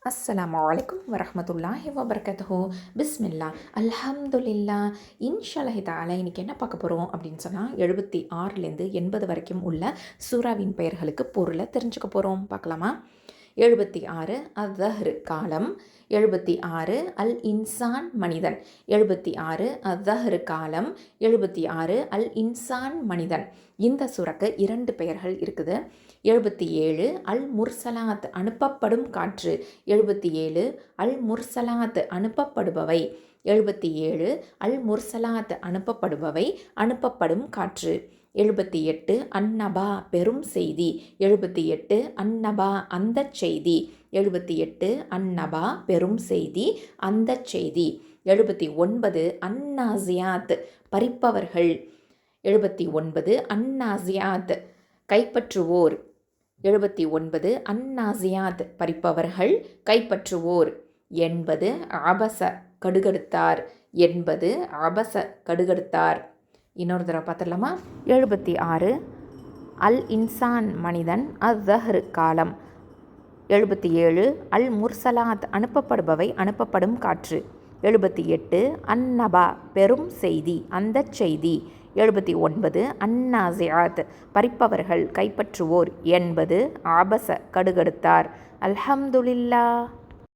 அஸ்ஸலாமு அலைக்கும் வரஹ்மத்துல்லாஹி வபரகாத்துஹு. பிஸ்மில்லா அல்ஹம்துலில்லா. இன்ஷால்லாஹி தஆலா இன்றைக்கி என்ன பார்க்க போகிறோம் அப்படின்னு சொன்னால் 76லேருந்து 80 வரைக்கும் உள்ள சூறாவின் பெயர்களுக்கு பொருளை தெரிஞ்சுக்க போகிறோம். பார்க்கலாமா? 76 அத்ஹர் காலம், 76 அல் இன்சான் மனிதன், 76 அத்ஹர் காலம், 76 அல் இன்சான் மனிதன். இந்த சூறாக்கு 2 பெயர்கள் இருக்குது. 77 அல் முர்சலாத் அனுப்பப்படும் காற்று, 77 அல் முர்சலாத் அனுப்பப்படுபவை, 77 அல் முர்சலாத் அனுப்பப்படுபவை அனுப்பப்படும் காற்று. 78 அன்னபா பெரும் செய்தி, 78 அன்னபா அந்த செய்தி, 78 அன்னபா பெரும் செய்தி அந்த செய்தி. 79 அன்னாசியாத் பறிப்பவர்கள், 79 அன்னாசியாத் கைப்பற்றுவோர், 79 அன்னாசியாத் பறிப்பவர்கள் கைப்பற்றுவோர். 80 அபச கடுகடுத்தார், 80 அபச கடுகடுத்தார். இன்னொரு தடவை பார்த்துடலாமா? 76 அல் இன்சான் மனிதன், அத்ஹர் காலம், 77 அல் முர்சலாத் அனுப்பப்படுபவை அனுப்பப்படும் காற்று, 78 அன்னபா பெரும் செய்தி அந்த செய்தி, 79 அன்னாசியாத் பறிப்பவர்கள் கைப்பற்றுவோர், 80 அபச கடுகடுத்தார். அல்ஹம்துலில்லாஹ்.